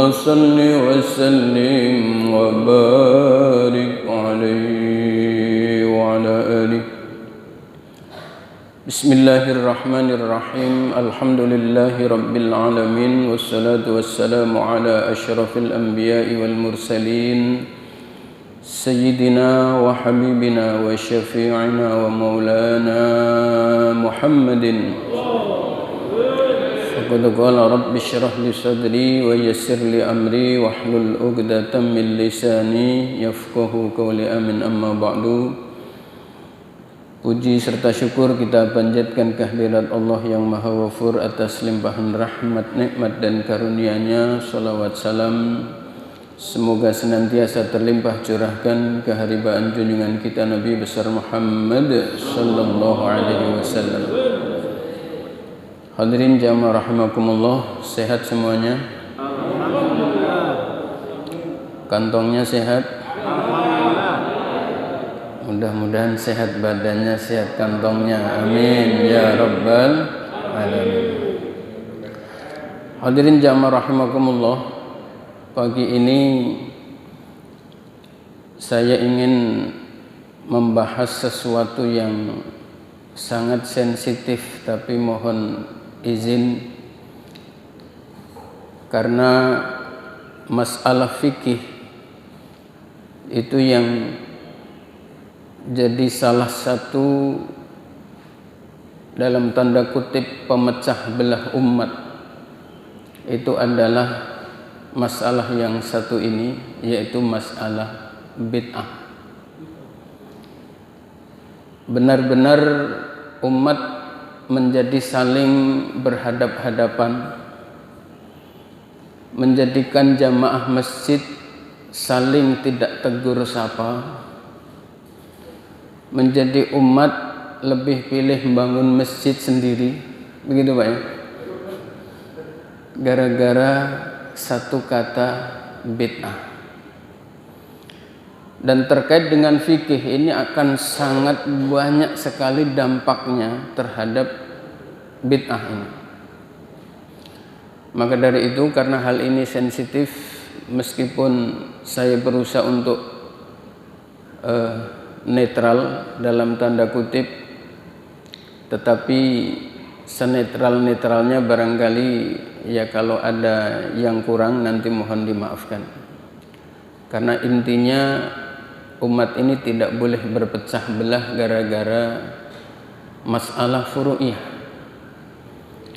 صل وسلم وبارك عليه وعلى آله. بسم الله الرحمن الرحيم. الحمد لله رب العالمين، والصلاة والسلام على أشرف الأنبياء والمرسلين سيدنا وحبيبنا وشفيعنا ومولانا محمد. فقد قال رب اشرح لي صدري ويسر لي أمري واحلل عقدة من لساني يفقهوا قولي. Amin. Amma ba'du. Puji serta syukur kita panjatkan kehadirat Allah yang Maha Ghafur atas limpahan rahmat, nikmat dan karunia-Nya. Salawat salam semoga senantiasa terlimpah curahkan keharibaan junjungan kita Nabi besar Muhammad sallallahu alaihi wasallam. Hadirin jamaah rahimakumullah, sehat semuanya? Alhamdulillah. Kantongnya sehat? Mudah-mudahan sehat badannya, sehat kantongnya. Amin ya rabbal alamin. Hadirin jamaah rahimakumullah, pagi ini saya ingin membahas sesuatu yang sangat sensitif, tapi mohon izin karena masalah fikih itu yang jadi salah satu dalam tanda kutip pemecah belah umat. Itu adalah masalah yang satu ini, yaitu masalah bid'ah. Benar-benar umat menjadi saling berhadap-hadapan, menjadikan jamaah masjid saling tidak tegur sapa, menjadi umat lebih pilih membangun masjid sendiri, begitu Pak ya? Gara-gara satu kata bid'ah. Dan terkait dengan fikih ini akan sangat banyak sekali dampaknya terhadap bid'ah ini. Maka dari itu, karena hal ini sensitif, meskipun saya berusaha untuk netral dalam tanda kutip, tetapi senetral-netralnya barangkali ya kalau ada yang kurang nanti mohon dimaafkan. Karena intinya umat ini tidak boleh berpecah belah gara-gara masalah furu'iyah.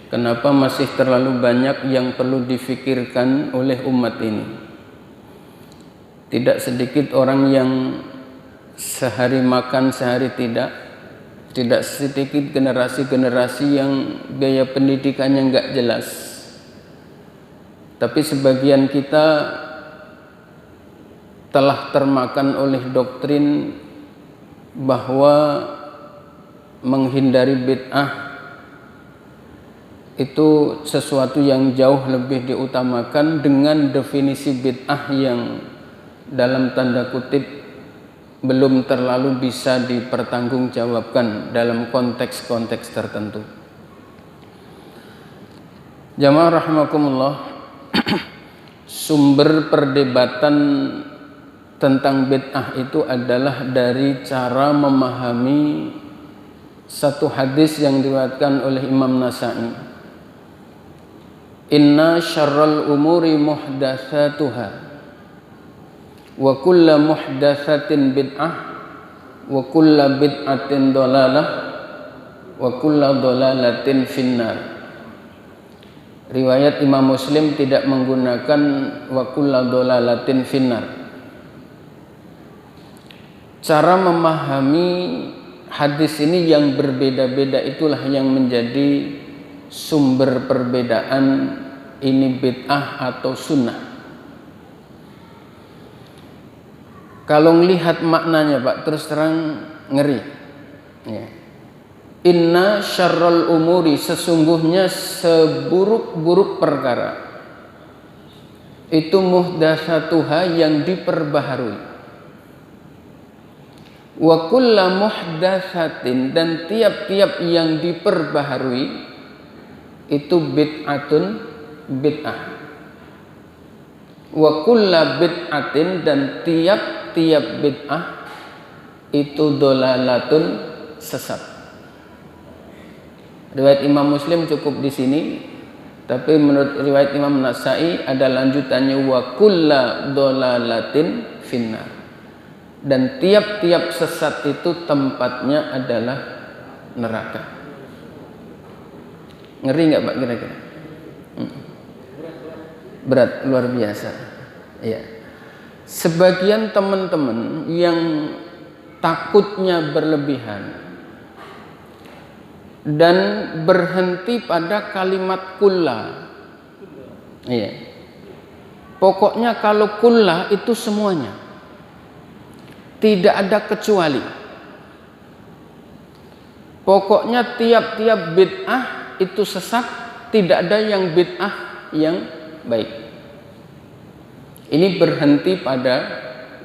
Kenapa masih terlalu banyak yang perlu difikirkan oleh umat ini? Tidak sedikit orang yang sehari makan sehari tidak sedikit generasi-generasi yang biaya pendidikannya enggak jelas. Tapi sebagian kita telah termakan oleh doktrin bahwa menghindari bid'ah itu sesuatu yang jauh lebih diutamakan, dengan definisi bid'ah yang dalam tanda kutip belum terlalu bisa dipertanggungjawabkan dalam konteks-konteks tertentu. Jamaah rahimakumullah, sumber perdebatan tentang bid'ah itu adalah dari cara memahami satu hadis yang diriwayatkan oleh Imam Nasa'i. Inna syarral umuri muhdatsatuha wa kullu muhdatsatin bid'ah wa kullu bid'atin dhalalah wa kullu dhalalatin finnar. Riwayat Imam Muslim tidak menggunakan wa kullu dhalalatin finnar. Cara memahami hadis ini yang berbeda-beda itulah yang menjadi sumber perbedaan ini bid'ah atau sunnah. Kalau melihat maknanya Pak, terus terang ngeri ya. Inna syarral umuri, sesungguhnya seburuk-buruk perkara itu muhdatsatuha, yang diperbaharui. Wa kullu muhdatsatin, dan tiap-tiap yang diperbaharui itu bid'atun, bid'ah. Wa kulla bid'atin, dan tiap-tiap bid'ah itu dolalatun, sesat. Riwayat Imam Muslim cukup di sini, tapi menurut riwayat Imam Nasa'i ada lanjutannya, wa kulla dolalatin finnar, dan tiap-tiap sesat itu tempatnya adalah neraka. Ngeri nggak Pak kira-kira? Berat, luar biasa. Ya. Sebagian teman-teman yang takutnya berlebihan dan berhenti pada kalimat kulla. Iya. Pokoknya kalau kulla itu semuanya, tidak ada kecuali. Pokoknya tiap-tiap bid'ah itu sesat, tidak ada yang bid'ah yang baik. Ini berhenti pada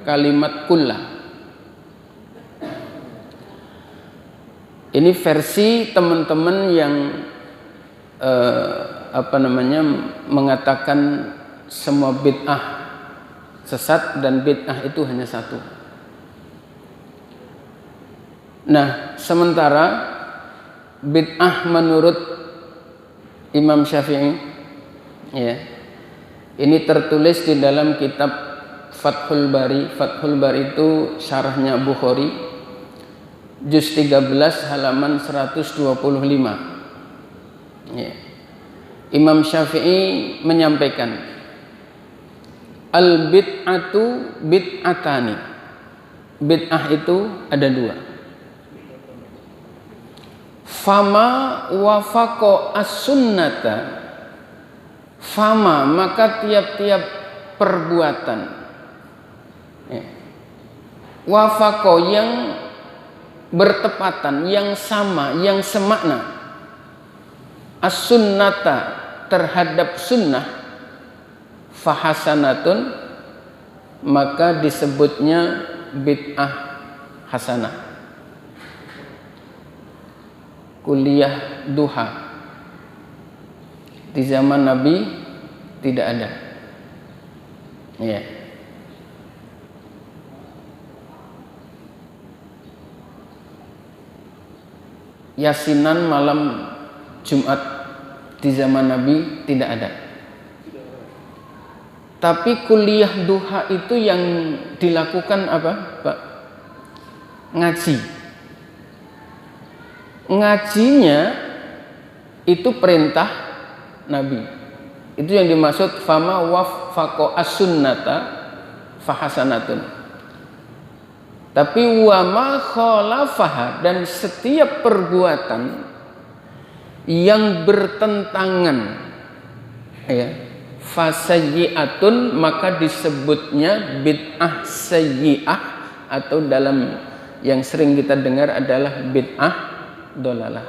kalimat kulla. Ini versi teman-teman yang mengatakan semua bid'ah sesat dan bid'ah itu hanya satu. Nah, sementara bid'ah menurut Imam Syafi'i, ya, ini tertulis di dalam kitab Fathul Bari. Fathul Bari itu syarahnya Bukhari, juz 13 halaman 125. Ya. Imam Syafi'i menyampaikan, al bid'atu bid'atani. Bid'ah itu ada dua. Fama wafaqo as-sunnata, fama maka tiap-tiap perbuatan, ya, wafaqo yang bertepatan, yang sama, yang semakna, as-sunnata terhadap sunnah, fahasanatun maka disebutnya bid'ah hasanah. Kuliah duha di zaman Nabi tidak ada. Ya. Yasinan malam Jumat di zaman Nabi tidak ada. Tapi kuliah duha itu yang dilakukan apa, Pak? Ngaji. Ngajinya itu perintah Nabi. Itu yang dimaksud fama wafaqo as-sunnata fahasanatun. Tapi wama khalafaha, dan setiap perbuatan yang bertentangan, ya, fasayyi'atun maka disebutnya bid'ah sayyi'ah, atau dalam yang sering kita dengar adalah bid'ah dolalah.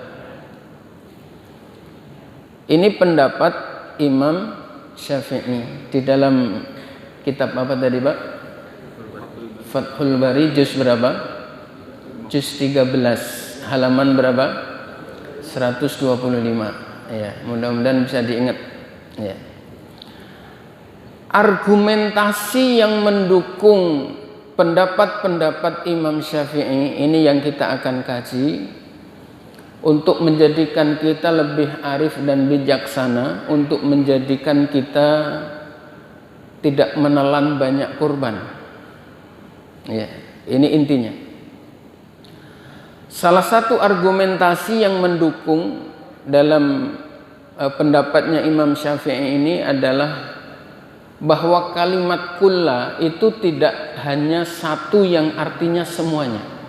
Ini pendapat Imam Syafi'i di dalam kitab apa tadi, Pak? Fathul Bari, juz berapa? Juz 13 halaman berapa? 125. Ya, mudah-mudahan bisa diingat. Ya. Argumentasi yang mendukung pendapat-pendapat Imam Syafi'i ini yang kita akan kaji untuk menjadikan kita lebih arif dan bijaksana, untuk menjadikan kita tidak menelan banyak kurban. Ya, ini intinya. Salah satu argumentasi yang mendukung dalam pendapatnya Imam Syafi'i ini adalah bahwa kalimat kulla itu tidak hanya satu yang artinya semuanya.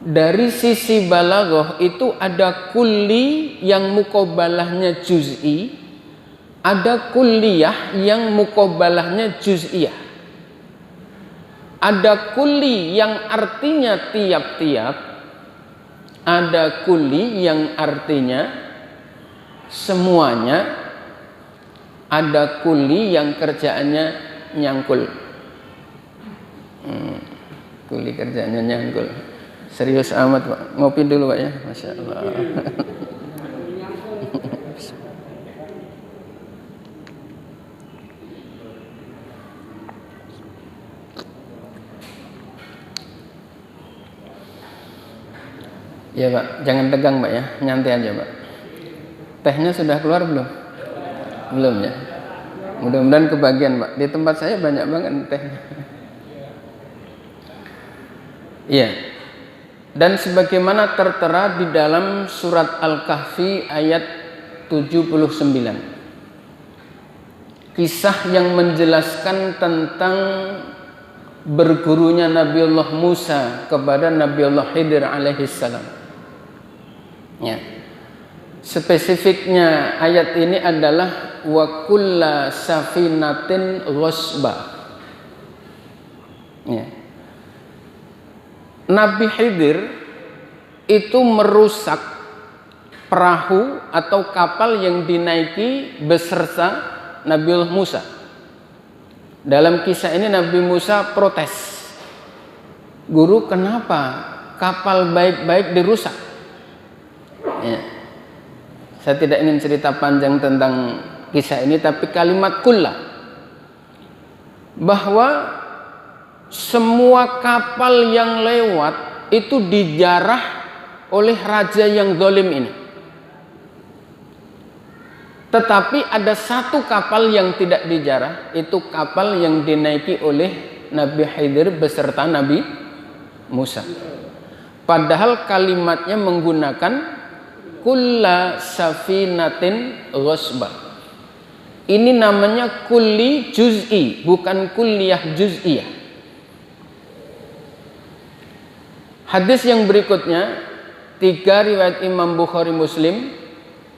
Dari sisi balaghah itu ada kulli yang muqabalahnya juz'i, ada kulliyah yang muqabalahnya juz'iyah. Ada kulli yang artinya tiap-tiap, ada kulli yang artinya semuanya, ada kulli yang kerjaannya nyangkul. Kulli kerjaannya nyangkul. Serius amat, Pak. Ngopi dulu, Pak, ya. Masya Allah. Ya Pak, jangan tegang Pak ya, nyantai aja Pak. Tehnya sudah keluar belum? Belum ya. Mudah-mudahan kebagian Pak. Di tempat saya banyak banget tehnya. Iya. Dan sebagaimana tertera di dalam surat Al-Kahfi ayat 79. Kisah yang menjelaskan tentang bergurunya Nabiullah Musa kepada Nabiullah Khidir alaihissalam. Ya. Spesifiknya ayat ini adalah wa kulla safinatin ghasba. Ya. Nabi Khidir itu merusak perahu atau kapal yang dinaiki beserta Nabiullah Musa. Dalam kisah ini Nabi Musa protes, guru kenapa kapal baik-baik dirusak? Ya. Saya tidak ingin cerita panjang tentang kisah ini, tapi kalimat kulla, bahwa semua kapal yang lewat itu dijarah oleh raja yang zalim ini. Tetapi ada satu kapal yang tidak dijarah, itu kapal yang dinaiki oleh Nabi Khidir beserta Nabi Musa. Padahal kalimatnya menggunakan kulla safinatin ghasba. Ini namanya kulli juz'i, bukan kulliyah juz'iyah. Hadis yang berikutnya, 3 riwayat Imam Bukhari Muslim,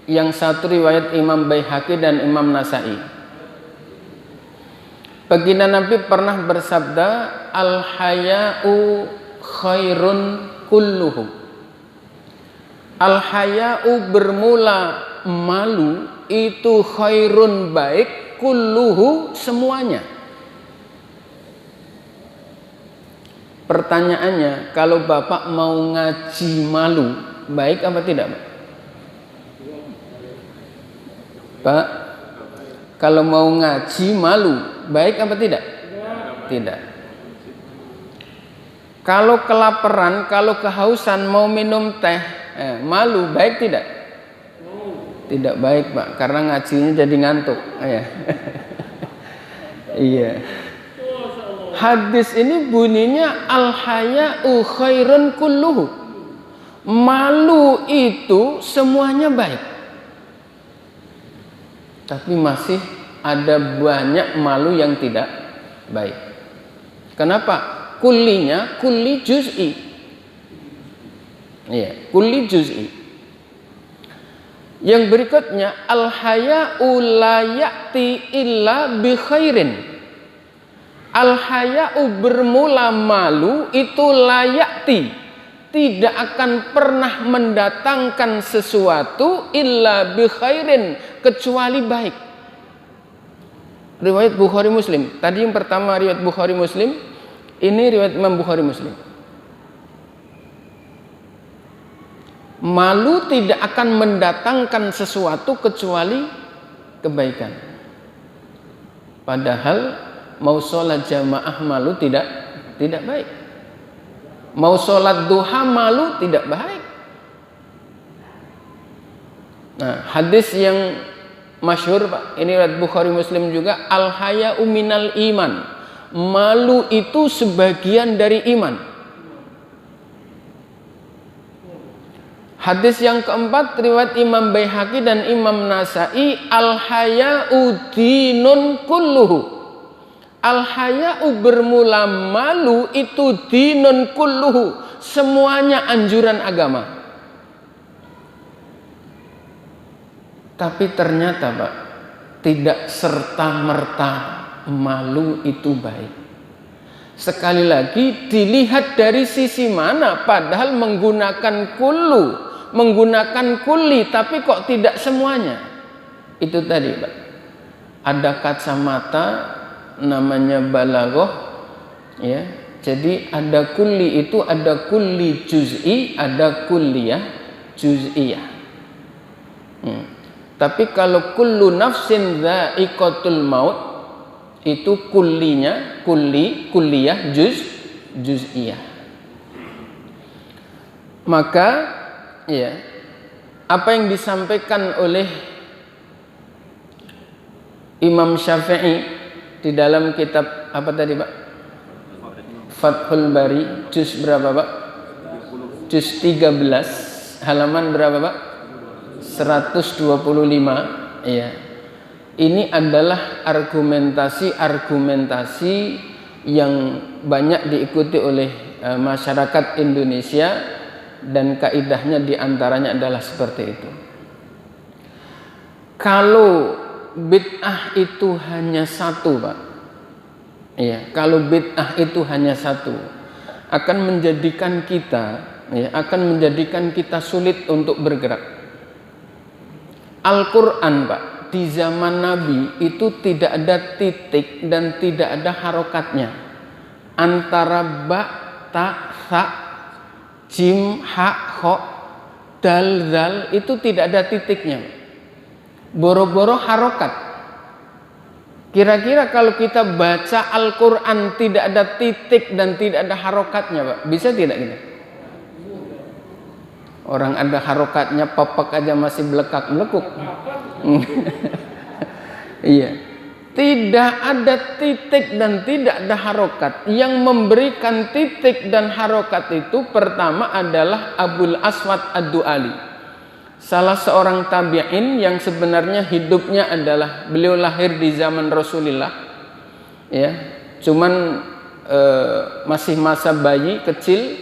yang 1 riwayat Imam Baihaqi dan Imam Nasa'i. Baginda Nabi pernah bersabda, al-haya'u khairun kulluhu. Al-haya'u bermula malu itu khairun baik, kulluhu semuanya. Pertanyaannya, kalau Bapak mau ngaji malu, baik apa tidak, Pak? Pak, kalau mau ngaji malu, baik apa tidak? Tidak. Kalau kelaparan, kalau kehausan mau minum teh, malu, baik tidak? Tidak baik, Pak, karena ngajinya jadi ngantuk. Iya. Hadis ini bunyinya al-haya'u khairun kulluhu. Malu itu semuanya baik. Tapi masih ada banyak malu yang tidak baik. Kenapa? Kullinya kulli juz'i. Iya, kulli juz'i. Yang berikutnya al-haya'u la ya'ti illa bi khairin. Al-haya'u bermula malu itu layakti, tidak akan pernah mendatangkan sesuatu illa bi khairin, kecuali baik. Riwayat Bukhari Muslim. Tadi yang pertama riwayat Bukhari Muslim, ini riwayat Imam Bukhari Muslim. Malu tidak akan mendatangkan sesuatu kecuali kebaikan. Padahal mau sholat jamaah malu tidak baik. Mau sholat duha malu tidak baik. Nah, hadis yang masyhur Pak, ini riwayat Bukhari Muslim juga, al-haya'u minal iman. Malu itu sebagian dari iman. Hadis yang keempat riwayat Imam Baihaqi dan Imam Nasa'i, al-haya'u dinun kulluhu. Al-haya'u bermula malu itu dinun kulluhu, semuanya anjuran agama. Tapi ternyata Pak, tidak serta-merta malu itu baik. Sekali lagi dilihat dari sisi mana, padahal menggunakan kullu, menggunakan kulli, tapi kok tidak semuanya. Itu tadi Pak, ada kacamata namanya balaghah, ya. Jadi ada kulli itu ada kulli juz'i, ada kulliyah juz'iyah. Tapi kalau kullu nafsin dha'iqatul maut, itu kullinya kulliyah juz'iyah. Maka ya, apa yang disampaikan oleh Imam Syafi'i di dalam kitab apa tadi Pak? Fathul Bari, juz berapa Pak? Juz 13, halaman berapa Pak? 125. Ya. Ini adalah argumentasi yang banyak diikuti oleh masyarakat Indonesia, dan kaidahnya diantaranya adalah seperti itu. Kalau bid'ah itu hanya satu Pak, ya, kalau bid'ah itu hanya satu, akan menjadikan kita sulit untuk bergerak. Al-Quran Pak, di zaman Nabi itu tidak ada titik dan tidak ada harokatnya. Antara ba, ta, sa, jim, ha, kho, dal, zal itu tidak ada titiknya. Boro-boro harokat. Kira-kira kalau kita baca Al-Quran tidak ada titik dan tidak ada harokatnya Pak, bisa tidak kita? Orang ada harokatnya papak aja masih belekak-belekuk. Iya. Tidak ada titik dan tidak ada harokat. Yang memberikan titik dan harokat itu pertama adalah Abul Aswad Ad-Du'ali, salah seorang tabi'in yang sebenarnya hidupnya adalah beliau lahir di zaman Rasulullah, ya, cuman masih masa bayi kecil.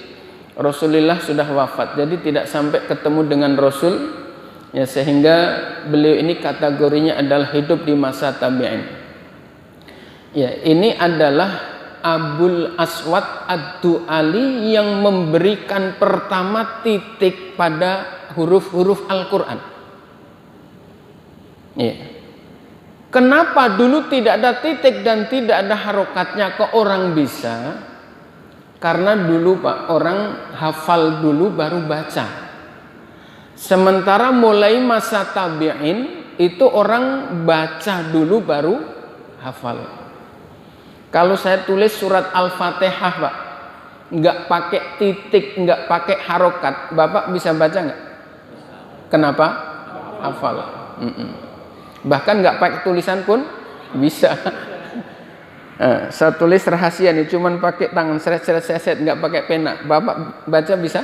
Rasulullah sudah wafat, jadi tidak sampai ketemu dengan Rasul, ya, sehingga beliau ini kategorinya adalah hidup di masa tabi'in. Ya, ini adalah Abul Aswad Ad-Du'ali yang memberikan pertama titik pada huruf-huruf Al-Quran. Ya. Kenapa dulu tidak ada titik dan tidak ada harokatnya kok orang bisa? Karena dulu Pak, orang hafal dulu baru baca. Sementara mulai masa tabi'in itu orang baca dulu baru hafal. Kalau saya tulis surat Al-Fatihah Pak, nggak pakai titik, nggak pakai harokat, Bapak bisa baca nggak? Kenapa? Hafal. Bahkan nggak pakai tulisan pun bisa. Saya tulis rahasia nih, cuman pakai tangan seret, nggak pakai pena. Bapak baca bisa?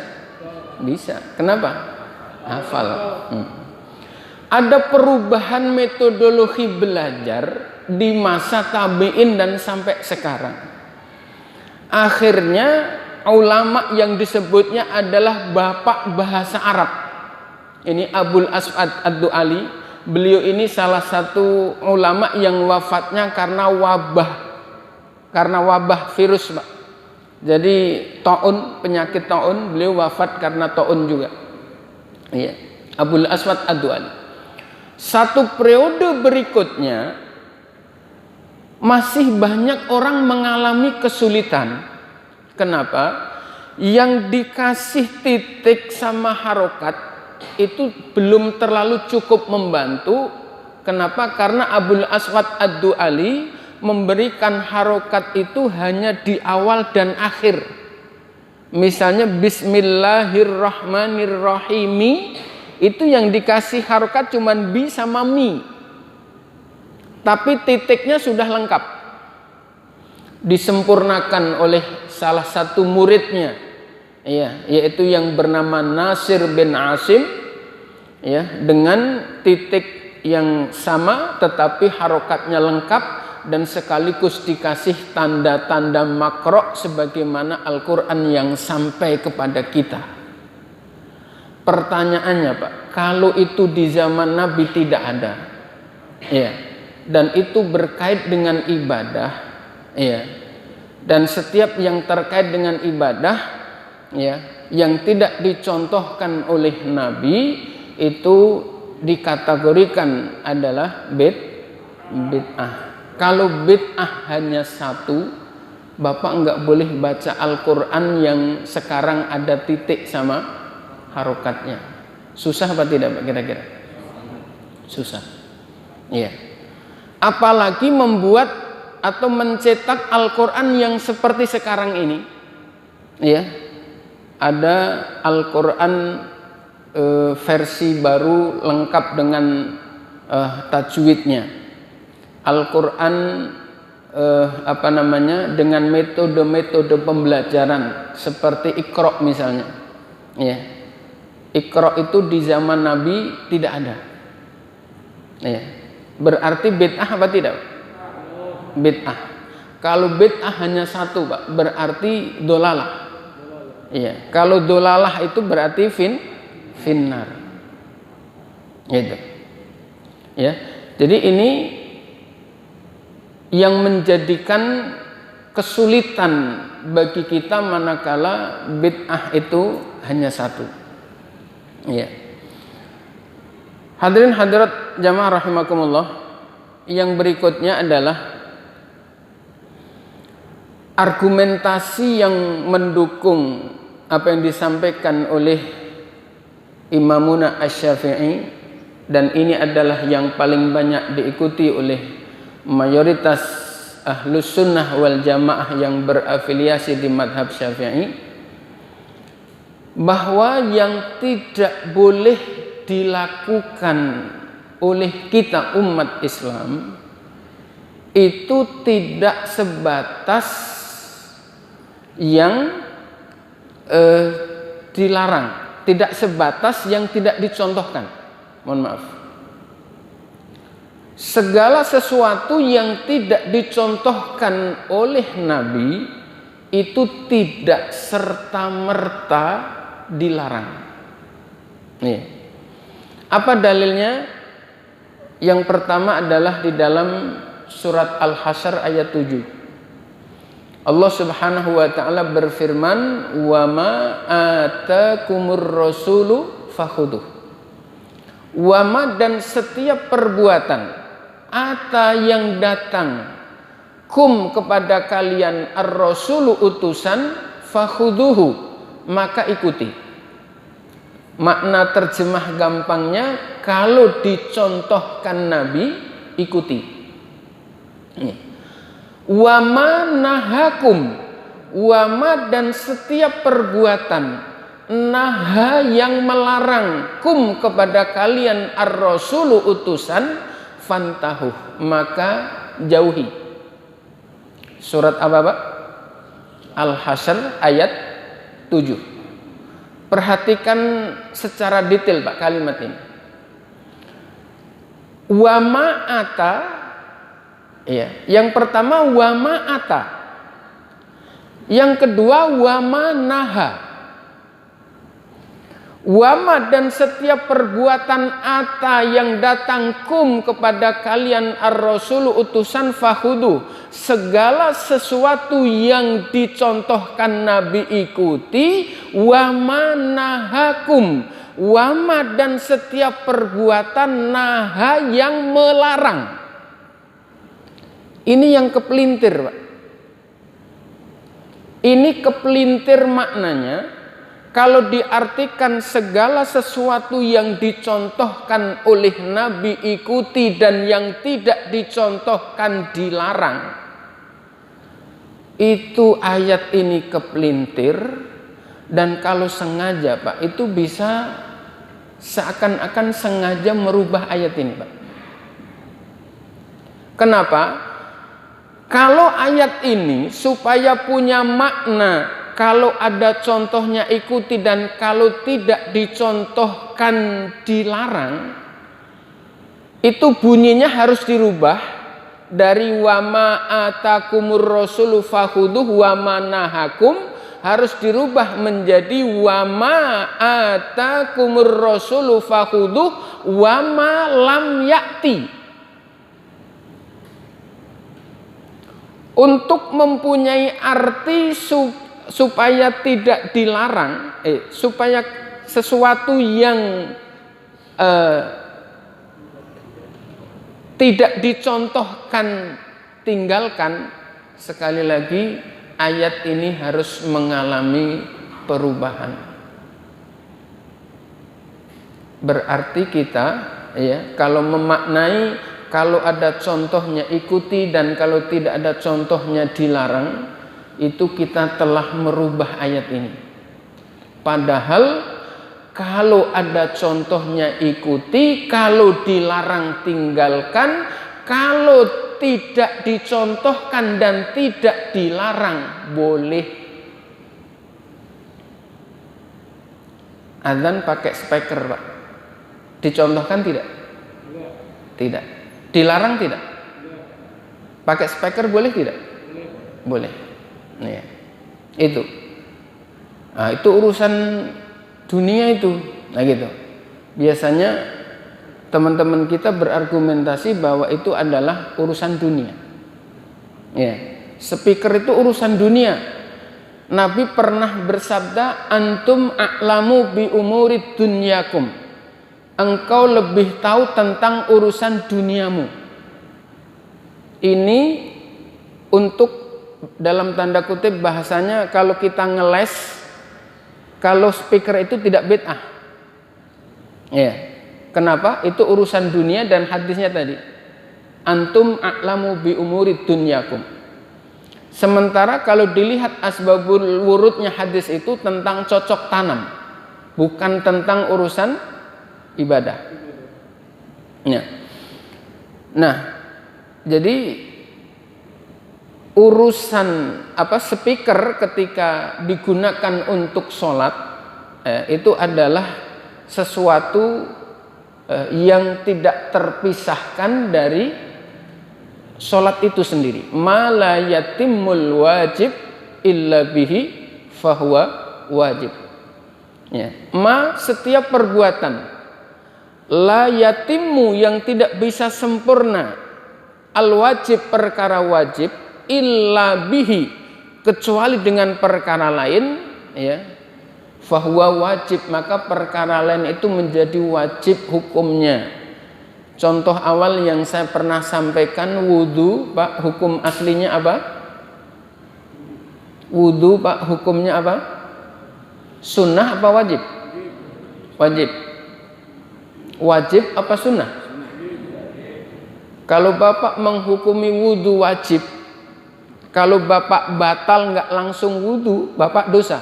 Bisa. Kenapa? Hafal. Ada perubahan metodologi belajar di masa tabi'in dan sampai sekarang. Akhirnya ulama yang disebutnya adalah bapak bahasa Arab. Ini Abul Aswad Ad-Du'ali. Beliau ini salah satu ulama yang wafatnya karena wabah virus Pak. Jadi taun, penyakit taun, beliau wafat karena taun juga. Iya, Abul Aswad Ad-Du'ali. Satu periode berikutnya masih banyak orang mengalami kesulitan. Kenapa? Yang dikasih titik sama harokat itu belum terlalu cukup membantu. Kenapa? Karena Abul Aswad Ad-Du'ali memberikan harokat itu hanya di awal dan akhir. Misalnya Bismillahirrahmanirrahim, itu yang dikasih harokat cuman bi sama mi, tapi titiknya sudah lengkap, disempurnakan oleh salah satu muridnya, ya, yaitu yang bernama Nasir bin Asim, ya, dengan titik yang sama tetapi harokatnya lengkap dan sekaligus dikasih tanda-tanda makro sebagaimana Al-Quran yang sampai kepada kita. Pertanyaannya Pak, kalau itu di zaman Nabi tidak ada, ya, dan itu berkait dengan ibadah, ya, dan setiap yang terkait dengan ibadah, ya, yang tidak dicontohkan oleh Nabi itu dikategorikan adalah bid'ah. Kalau bid'ah hanya satu, Bapak nggak boleh baca Al-Quran yang sekarang ada titik sama harokatnya. Susah apa tidak Pak kira-kira? Susah. Iya. Apalagi membuat atau mencetak Al-Quran yang seperti sekarang ini. Iya. Ada Al-Quran versi baru lengkap dengan tajwidnya. Al-Quran dengan metode-metode pembelajaran seperti Iqra misalnya. Ya. Iqra itu di zaman Nabi tidak ada. Ya. Berarti bid'ah apa tidak? Bid'ah. Kalau bid'ah hanya satu, Pak, berarti dolalah. Iya. Kalau dolalah itu berarti finnar. Gitu. Ya. Jadi ini yang menjadikan kesulitan bagi kita manakala bid'ah itu hanya satu. Ya. Hadirin hadirat jamaah rahimakumullah, yang berikutnya adalah argumentasi yang mendukung apa yang disampaikan oleh Imamuna Asy-Syafi'i, dan ini adalah yang paling banyak diikuti oleh mayoritas Ahlus Sunnah wal Jamaah yang berafiliasi di madhab Syafi'i, bahwa yang tidak boleh dilakukan oleh kita umat Islam itu tidak sebatas yang dilarang, tidak sebatas yang tidak dicontohkan. Mohon maaf. Segala sesuatu yang tidak dicontohkan oleh Nabi itu tidak serta-merta dilarang. Nih. Apa dalilnya? Yang pertama adalah di dalam surat Al-Hasyr ayat 7. Allah Subhanahu wa taala berfirman, "Wa ma atakumur rasulu fakhuduh." Wa ma, dan setiap perbuatan ata yang datang kum kepada kalian ar-rasulu utusan fakhuduhu, maka ikuti. Makna terjemah gampangnya, kalau dicontohkan Nabi, ikuti. Wama nahakum, wama, dan setiap perbuatan naha yang melarang kum kepada kalian ar-rasulu utusan fantahu, maka jauhi. Surat apa, Pak? Al-Hasyr ayat 7. Perhatikan secara detail, Pak, kalimat ini. Wama ata, ya. Yang pertama wama ata. Yang kedua wama naha. Wama, dan setiap perbuatan ata yang datang kum kepada kalian ar-rasulu utusan fahudu, segala sesuatu yang dicontohkan Nabi ikuti. Wama nahakum, wama, dan setiap perbuatan naha yang melarang. Ini yang kepelintir, Pak. Ini kepelintir maknanya. Kalau diartikan segala sesuatu yang dicontohkan oleh Nabi ikuti dan yang tidak dicontohkan dilarang, itu ayat ini kepelintir. Dan kalau sengaja, Pak, itu bisa seakan-akan sengaja merubah ayat ini, Pak. Kenapa? Kalau ayat ini supaya punya makna, kalau ada contohnya ikuti dan kalau tidak dicontohkan dilarang, itu bunyinya harus dirubah dari wama atakumur rasulu fakhuduh wama nahakum, harus dirubah menjadi wama atakumur rasulu fakhuduh wama lam ya'ti. Untuk mempunyai arti supaya tidak dilarang, supaya sesuatu yang tidak dicontohkan tinggalkan, sekali lagi ayat ini harus mengalami perubahan. Berarti kita, ya, kalau memaknai kalau ada contohnya ikuti dan kalau tidak ada contohnya dilarang, itu kita telah merubah ayat ini. Padahal Kalau ada contohnya ikuti, kalau dilarang tinggalkan, kalau tidak dicontohkan dan tidak dilarang boleh. Azan pakai speaker, Pak. Dicontohkan tidak? Tidak. Dilarang tidak? Pakai speaker boleh tidak? Boleh. Ya. Itu. Nah, itu urusan dunia itu. Nah gitu. Biasanya teman-teman kita berargumentasi bahwa itu adalah urusan dunia. Ya. Speaker itu urusan dunia. Nabi pernah bersabda, antum a'lamu bi umuri dunyakum. Engkau lebih tahu tentang urusan duniamu. Ini untuk dalam tanda kutip bahasanya kalau kita ngeles, kalau speaker itu tidak bid'ah. Ya. Kenapa? Itu urusan dunia dan hadisnya tadi. Antum a'lamu bi umuri dunyakum. Sementara kalau dilihat asbabul wurudnya hadis itu tentang cocok tanam, bukan tentang urusan ibadah. Ya. Nah, jadi urusan speaker ketika digunakan untuk sholat itu adalah sesuatu yang tidak terpisahkan dari sholat itu sendiri. Ma la yatimul wajib illa bihi fahuwa wajib. Ya. Ma setiap perbuatan, la yatimmu yang tidak bisa sempurna, al wajib perkara wajib, illa bihi kecuali dengan perkara lain, ya, fahuwa wajib maka perkara lain itu menjadi wajib hukumnya. Contoh awal yang saya pernah sampaikan, wudu, Pak, hukum aslinya apa? Wudu, Pak, hukumnya apa? Sunnah apa wajib? Wajib. Wajib apa sunnah? Kalau Bapak menghukumi wudu wajib, kalau Bapak batal nggak langsung wudu, Bapak dosa.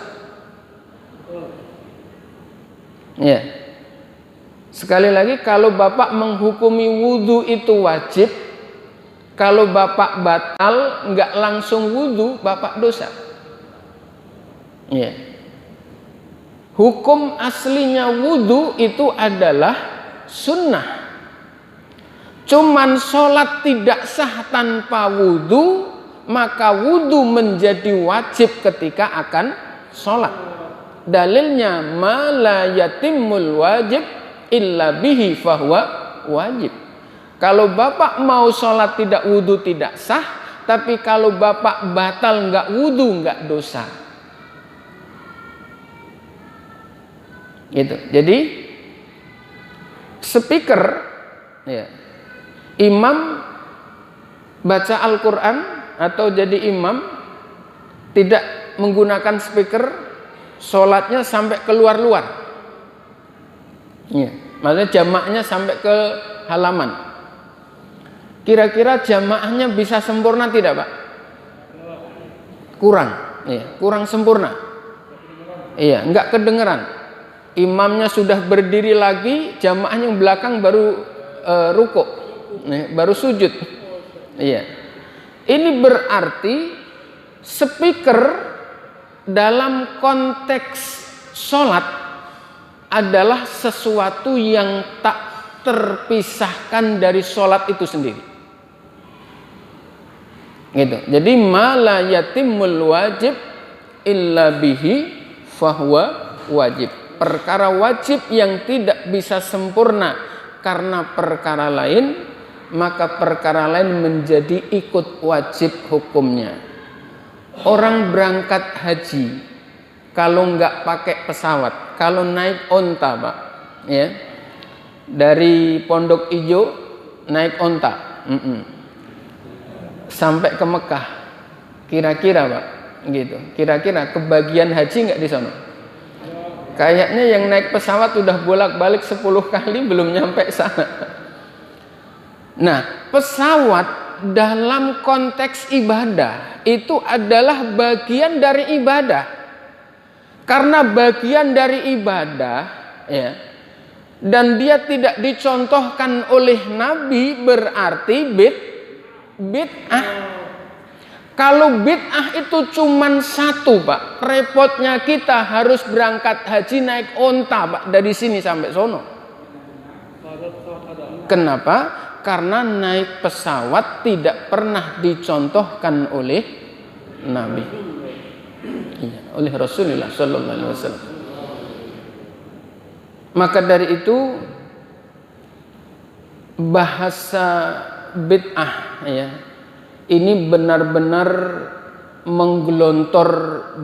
Ya. Sekali lagi, kalau Bapak menghukumi wudu itu wajib, kalau Bapak batal nggak langsung wudu, Bapak dosa. Ya. Hukum aslinya wudu itu adalah sunnah. Cuman sholat tidak sah tanpa wudu, maka wudu menjadi wajib ketika akan sholat. Dalilnya ma la yatimul wajib illa bihi fahuwa wajib. Kalau Bapak mau sholat tidak wudu tidak sah, tapi kalau Bapak batal nggak wudu nggak dosa. Gitu. Jadi speaker, ya, imam baca Al-Quran atau jadi imam tidak menggunakan speaker, sholatnya sampai keluar-luar. Ya, maksudnya jamaahnya sampai ke halaman. Kira-kira jamaahnya bisa sempurna tidak, Pak? Kurang, ya, kurang sempurna. Iya, enggak kedengeran. Imamnya sudah berdiri lagi, jamaahnya yang belakang baru rukuk, baru sujud. Iya. Ini berarti speaker dalam konteks sholat adalah sesuatu yang tak terpisahkan dari sholat itu sendiri. Gitu. Jadi ma la yatimul wajib illa bihi fahuwa wajib. Perkara wajib yang tidak bisa sempurna karena perkara lain, maka perkara lain menjadi ikut wajib hukumnya. Orang berangkat haji kalau nggak pakai pesawat, kalau naik onta, Pak, ya, dari Pondok Ijo naik onta, sampai ke Mekah, kira-kira, Pak, gitu, kira-kira kebagian haji nggak di sana? Kayaknya yang naik pesawat udah bolak-balik 10 kali belum nyampe sana. Nah, pesawat dalam konteks ibadah itu adalah bagian dari ibadah. Karena bagian dari ibadah, ya, dan dia tidak dicontohkan oleh Nabi, berarti bid'ah. Kalau bid'ah itu cuman satu, Pak, repotnya kita harus berangkat haji naik onta, Pak, dari sini sampai sono. Kenapa? Karena naik pesawat tidak pernah dicontohkan oleh Nabi, oleh Rasulullah Sallallahu Alaihi Wasallam. Maka dari itu bahasa bid'ah, ya, ini benar-benar menggelontor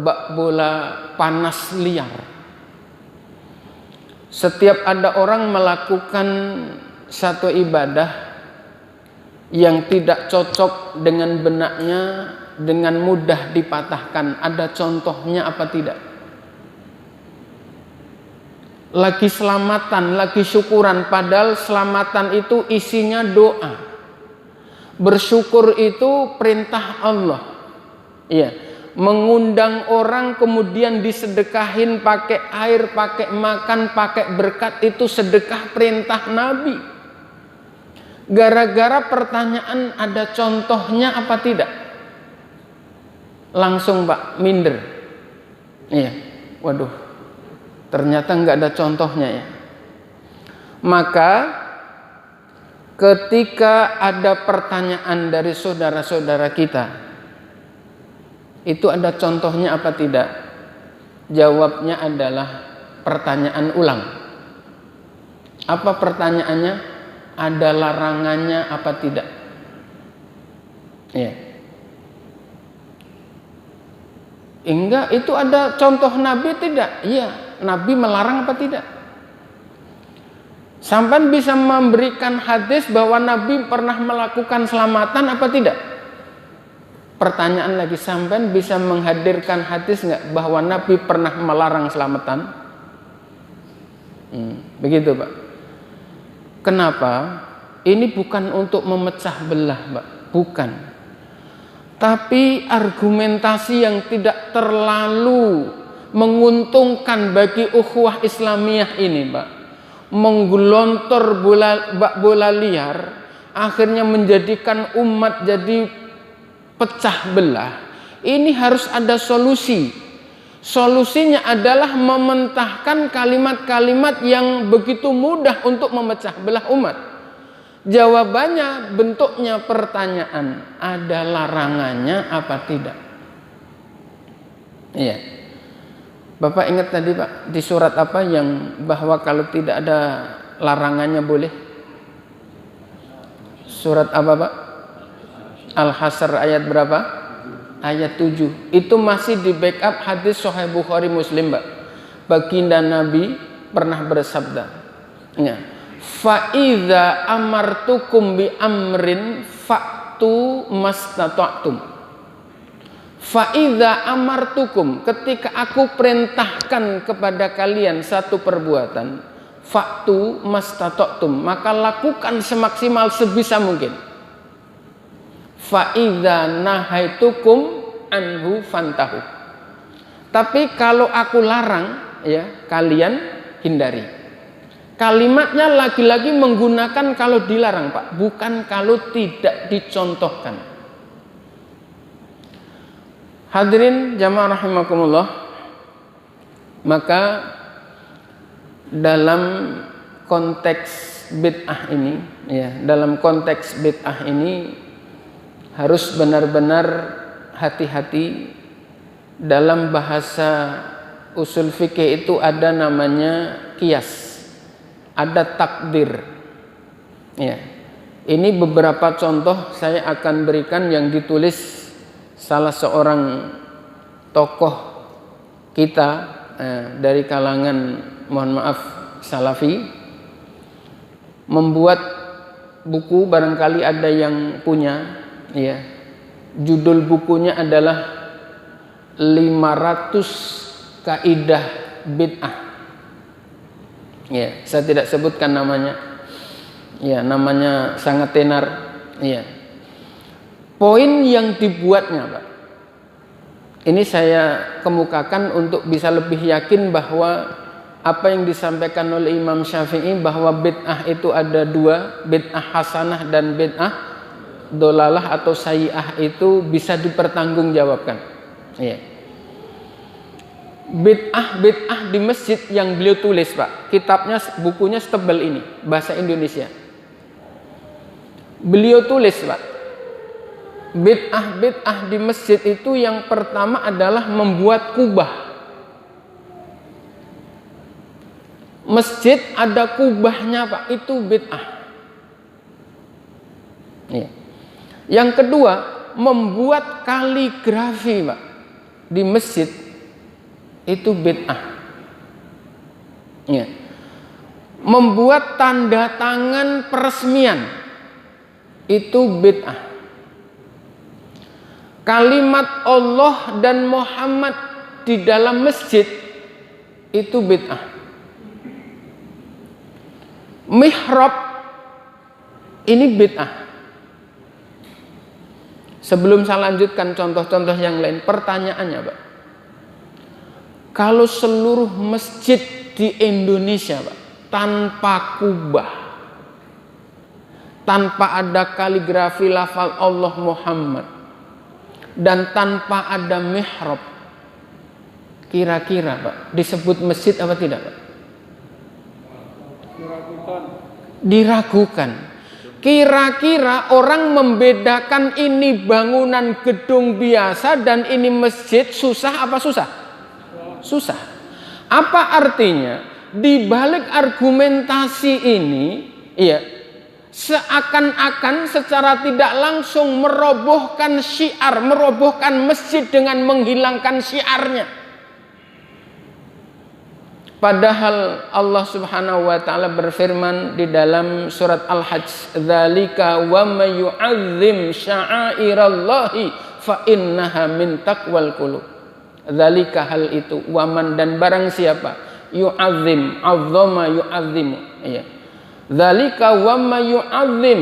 bak bola panas liar. Setiap ada orang melakukan satu ibadah yang tidak cocok dengan benaknya, dengan mudah dipatahkan. Ada contohnya apa tidak? Lagi selamatan, lagi syukuran, padahal selamatan itu isinya doa. Bersyukur itu perintah Allah. Iya, mengundang orang kemudian disedekahin pakai air, pakai makan, pakai berkat, itu sedekah perintah Nabi. Gara-gara pertanyaan ada contohnya apa tidak? Langsung, Pak, minder. Iya, waduh, ternyata nggak ada contohnya, ya. Maka ketika ada pertanyaan dari saudara-saudara kita, itu ada contohnya apa tidak? Jawabnya adalah pertanyaan ulang. Apa pertanyaannya? Ada larangannya apa tidak? Ya. Enggak, itu ada contoh Nabi tidak? Iya, Nabi melarang apa tidak? Sampai bisa memberikan hadis bahwa Nabi pernah melakukan selamatan apa tidak? Pertanyaan lagi, sampai bisa menghadirkan hadis enggak bahwa Nabi pernah melarang selamatan? Begitu, Pak. Kenapa? Ini bukan untuk memecah belah, Pak. Bukan. Tapi argumentasi yang tidak terlalu menguntungkan bagi ukhuwah Islamiyah ini, Pak. Menggelontor bola liar, akhirnya menjadikan umat jadi pecah belah. Ini harus ada solusi. Solusinya adalah mementahkan kalimat-kalimat yang begitu mudah untuk memecah belah umat. Jawabannya bentuknya pertanyaan, ada larangannya apa tidak? Iya. Bapak ingat tadi, Pak, di surat apa yang bahwa kalau tidak ada larangannya boleh? Surat apa, Pak? Al-Hasr ayat berapa? Ayat 7. Itu masih di backup hadis Sahih Bukhari Muslim, Pak. Baginda Nabi pernah bersabda, ya, fa idza amartukum bi amrin fa'tu mastata'tum. Fa'idha amartukum, ketika aku perintahkan kepada kalian satu perbuatan, fa'tu mastata'tum, maka lakukan semaksimal sebisa mungkin. Fa'idha nahaitukum anhu fantahu. Tapi kalau aku larang, ya, kalian hindari. Kalimatnya lagi-lagi menggunakan kalau dilarang, Pak, bukan kalau tidak dicontohkan. Hadirin jamaah rahimakumullah, maka dalam konteks bid'ah ini, ya, dalam konteks bid'ah ini harus benar-benar hati-hati. Dalam bahasa usul fikih itu ada namanya qiyas, ada takdir. Ya. Ini beberapa contoh saya akan berikan yang ditulis salah seorang tokoh kita dari kalangan, mohon maaf, Salafi, membuat buku, barangkali ada yang punya, ya. Judul bukunya adalah 500 kaidah bid'ah. Ya, saya tidak sebutkan namanya. Ya, namanya sangat tenar, ya. Poin yang dibuatnya, Pak, ini saya kemukakan untuk bisa lebih yakin bahwa apa yang disampaikan oleh Imam Syafi'i bahwa bid'ah itu ada dua, bid'ah hasanah dan bid'ah dolalah atau sayyi'ah, itu bisa dipertanggungjawabkan. Iya. Bid'ah di masjid yang beliau tulis, Pak. Kitabnya, bukunya setebal ini, bahasa Indonesia. Beliau tulis, Pak. Bid'ah di masjid itu yang pertama adalah membuat kubah. Masjid ada kubahnya, Pak. Itu bid'ah. Iya. Yang kedua, membuat kaligrafi, Pak, di masjid. Itu bid'ah. Ya. Membuat tanda tangan peresmian itu bid'ah. Kalimat Allah dan Muhammad di dalam masjid itu bid'ah. Mihrab ini bid'ah. Sebelum saya lanjutkan contoh-contoh yang lain, pertanyaannya, Pak, kalau seluruh masjid di Indonesia, Pak, tanpa kubah, tanpa ada kaligrafi lafal Allah Muhammad, dan tanpa ada mihrab, kira-kira, Pak, disebut masjid apa tidak, Pak? Diragukan. Kira-kira orang membedakan ini bangunan gedung biasa dan ini masjid susah apa susah? Susah. Apa artinya? Di balik argumentasi ini, ya, seakan-akan secara tidak langsung merobohkan syiar, merobohkan masjid dengan menghilangkan syiarnya. Padahal Allah Subhanahu wa taala berfirman di dalam surat Al-Hajj, "Dzalika wa may yu'azzim sya'airallahi fa innaha min taqwal qulub." Dzalika, hal itu, waman, dan barang siapa, yu'azzim, azzama yu'azzimu, ya. Dzalika wa may yu'azzim,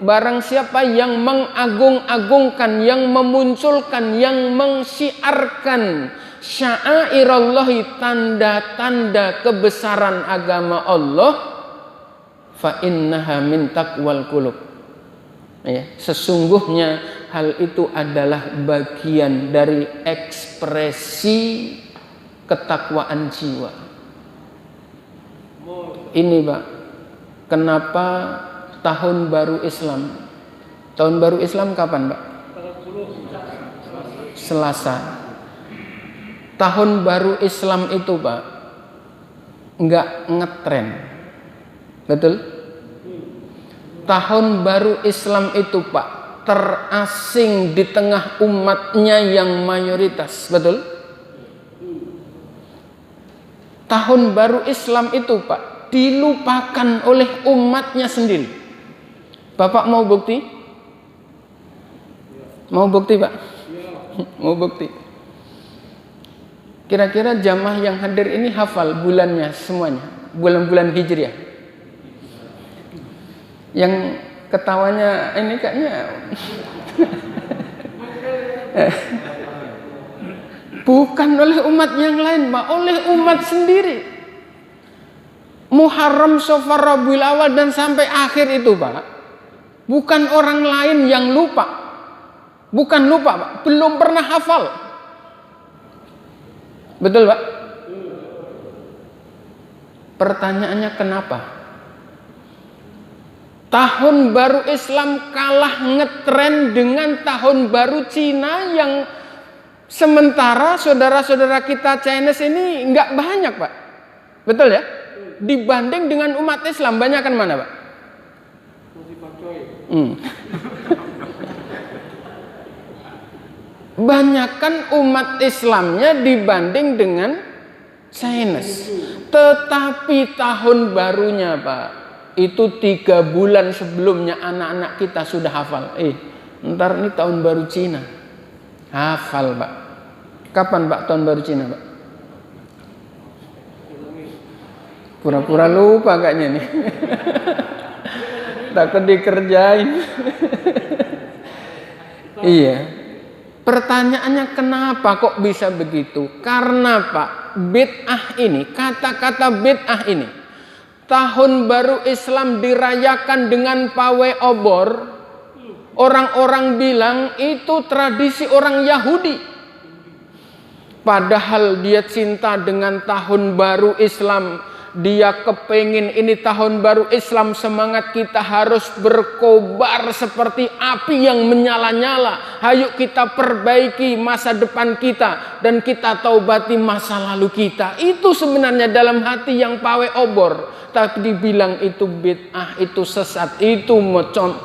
barang siapa yang mengagung-agungkan, yang memunculkan, yang mensyiarkan sya'airallahi, tanda-tanda kebesaran agama Allah, fa innaha min taqwal qulub, ya, sesungguhnya hal itu adalah bagian dari ekspresi ketakwaan jiwa. Ini, Pak, kenapa tahun baru Islam? Tahun baru Islam kapan, Pak? Selasa. Tahun baru Islam itu, Pak, nggak ngetren. Betul? Tahun baru Islam itu, Pak, terasing di tengah umatnya yang mayoritas. Betul? Tahun baru Islam itu, Pak, dilupakan oleh umatnya sendiri. Bapak mau bukti? Mau bukti, Pak? Mau bukti? Kira-kira jamaah yang hadir ini hafal bulannya semuanya, bulan-bulan Hijriah. Yang ketawanya ini kayaknya bukan oleh umat yang lain, Pak, oleh umat sendiri. Muharram, Safar, Rabiul Awal dan sampai akhir itu, Pak, bukan orang lain yang lupa. Bukan lupa, Pak, belum pernah hafal. Betul, Pak? Pertanyaannya kenapa? Tahun baru Islam kalah ngetren dengan tahun baru Cina yang sementara saudara-saudara kita Chinese ini nggak banyak, Pak. Betul ya? Dibanding dengan umat Islam, banyakan mana, Pak? Banyakan umat Islamnya dibanding dengan Chinese. Tetapi tahun barunya, Pak, itu 3 bulan sebelumnya anak-anak kita sudah hafal. Ntar ini tahun baru Cina. Hafal, Pak. Kapan, Pak, tahun baru Cina, Pak? Pura-pura lupa kayaknya nih. Takut dikerjain. Iya. Pertanyaannya kenapa kok bisa begitu? Karena, Pak, bid'ah ini, kata-kata bid'ah ini, tahun baru Islam dirayakan dengan pawai obor, orang-orang bilang itu tradisi orang Yahudi. Padahal dia cinta dengan tahun baru Islam. Dia kepengin ini tahun baru Islam, semangat kita harus berkobar seperti api yang menyala-nyala. Hayo kita perbaiki masa depan kita dan kita taubati masa lalu kita. Itu sebenarnya dalam hati yang pawai obor. Tapi dibilang itu bid'ah, itu sesat, itu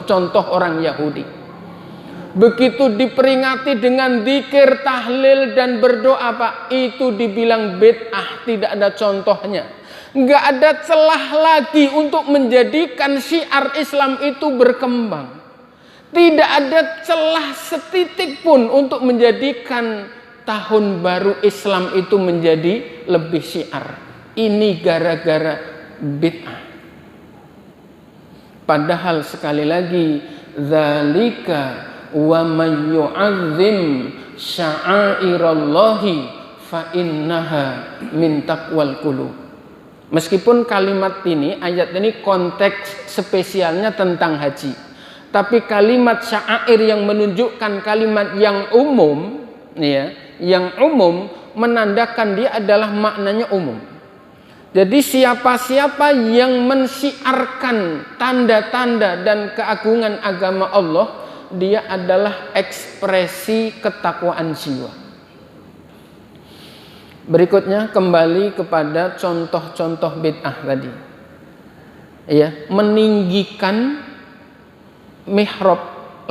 contoh orang Yahudi. Begitu diperingati dengan zikir, tahlil dan berdoa, Pak, itu dibilang bid'ah, tidak ada contohnya. Nggak ada celah lagi untuk menjadikan syiar Islam itu berkembang. Tidak ada celah setitik pun untuk menjadikan tahun baru Islam itu menjadi lebih syiar. Ini gara-gara bid'ah. Padahal sekali lagi, zalika wa may yu'azzim sya'airallahi fa innaha min taqwal qulub. Meskipun kalimat ini, ayat ini konteks spesialnya tentang haji, tapi kalimat sya'air yang menunjukkan kalimat yang umum, ya, yang umum menandakan dia adalah maknanya umum. Jadi siapa-siapa yang mensyiarkan tanda-tanda dan keagungan agama Allah, dia adalah ekspresi ketakwaan jiwa. Berikutnya kembali kepada contoh-contoh bid'ah tadi. Ya, meninggikan mihrab,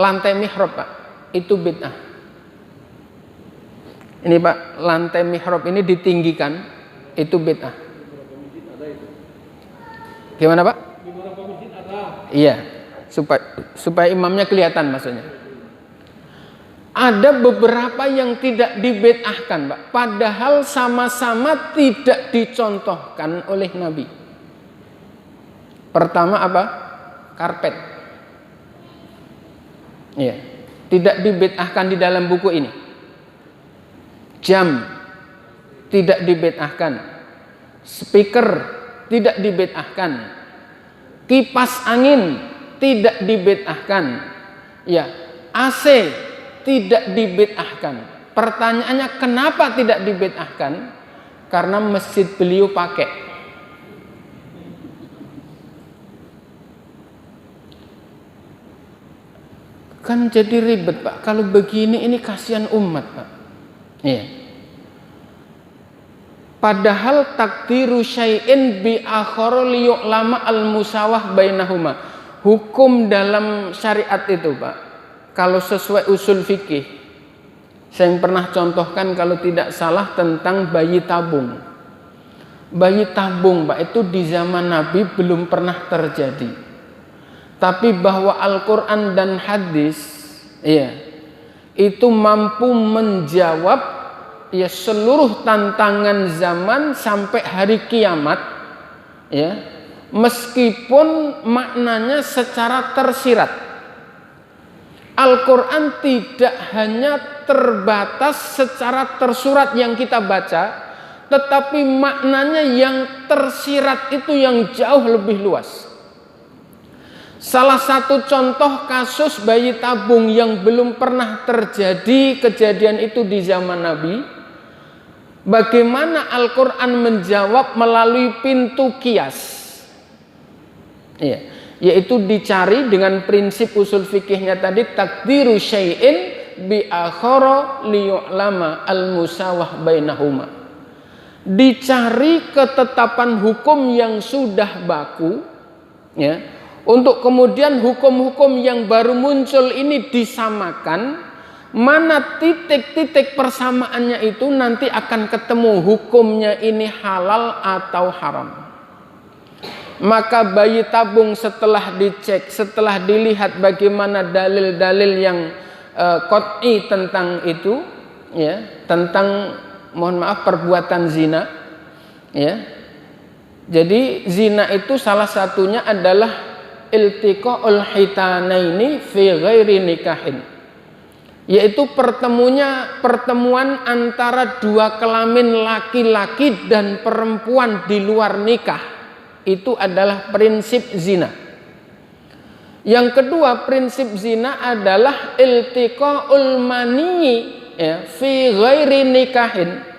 lantai mihrab, Pak, itu bid'ah. Ini, Pak, lantai mihrab ini ditinggikan, itu bid'ah. Gimana, Pak? Iya, supaya imamnya kelihatan maksudnya. Ada beberapa yang tidak dibid'ahkan, Pak, padahal sama-sama tidak dicontohkan oleh Nabi. Pertama apa? Karpet. Ya, tidak dibid'ahkan di dalam buku ini. Jam tidak dibid'ahkan. Speaker tidak dibid'ahkan. Kipas angin tidak dibid'ahkan. Ya, AC tidak dibid'ahkan. Pertanyaannya, kenapa tidak dibid'ahkan? Karena masjid beliau pakai. Kan jadi ribet, Pak. Kalau begini ini kasihan umat, Pak. Iya. Padahal takdiru syai'in bi akhara liyu'lama al-musawah bainahuma. Hukum dalam syariat itu, Pak, kalau sesuai usul fikih, saya yang pernah contohkan kalau tidak salah tentang bayi tabung. Bayi tabung, Pak, itu di zaman Nabi belum pernah terjadi. Tapi bahwa Al-Quran dan hadis, ya, itu mampu menjawab, ya, seluruh tantangan zaman sampai hari kiamat, ya, meskipun maknanya secara tersirat. Al-Quran tidak hanya terbatas secara tersurat yang kita baca, tetapi maknanya yang tersirat itu yang jauh lebih luas. Salah satu contoh kasus bayi tabung yang belum pernah terjadi kejadian itu di zaman Nabi, bagaimana Al-Quran menjawab melalui pintu qiyas. Iya. Yaitu dicari dengan prinsip usul fikihnya tadi, takdiru syai'in bi akhara liyu'lama al-musawah bainahuma. Dicari ketetapan hukum yang sudah baku, ya, untuk kemudian hukum-hukum yang baru muncul ini disamakan. Mana titik-titik persamaannya itu nanti akan ketemu hukumnya ini halal atau haram. Maka bayi tabung setelah dicek, setelah dilihat bagaimana dalil-dalil yang qat'i tentang itu, ya, tentang, mohon maaf, perbuatan zina, ya. Jadi zina itu salah satunya adalah iltiqa'ul hitanaini fi ghairi nikahin. yaitu pertemuan antara dua kelamin laki-laki dan perempuan di luar nikah. Itu adalah prinsip zina. Yang kedua, prinsip zina adalah iltiqaul mani fi ghairi nikahin.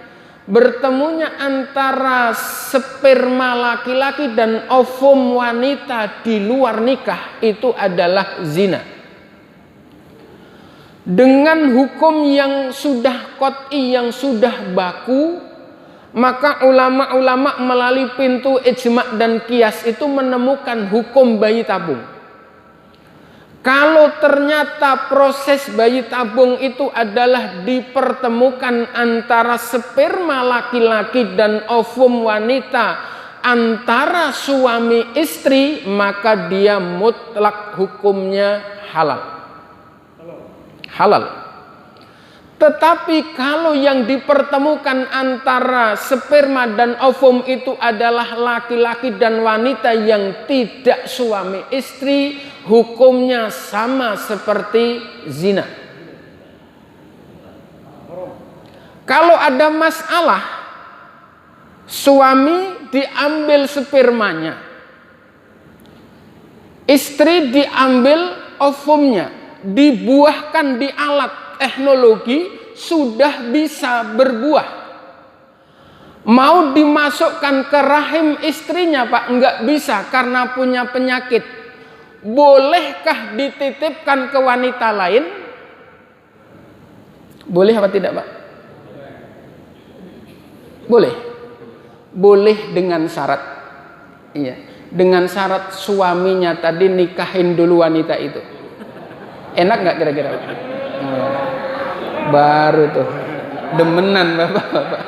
Bertemunya antara sperma laki-laki dan ovum wanita di luar nikah itu adalah zina. Dengan hukum yang sudah qat'i, yang sudah baku, maka ulama-ulama melalui pintu ijma' dan qiyas itu menemukan hukum bayi tabung. Kalau ternyata proses bayi tabung itu adalah dipertemukan antara sperma laki-laki dan ovum wanita antara suami istri, maka dia mutlak hukumnya halal. Halal. Tetapi kalau yang dipertemukan antara sperma dan ovum itu adalah laki-laki dan wanita yang tidak suami istri, hukumnya sama seperti zina. Kalau ada masalah, suami diambil spermanya, istri diambil ovumnya, dibuahkan di alat teknologi, sudah bisa berbuah. Mau dimasukkan ke rahim istrinya, Pak, enggak bisa karena punya penyakit. Bolehkah dititipkan ke wanita lain? Boleh apa tidak, Pak? Boleh. Boleh dengan syarat. Iya, dengan syarat suaminya tadi nikahin dulu wanita itu. Enak nggak kira-kira? Baru tuh demenan bapak-bapak.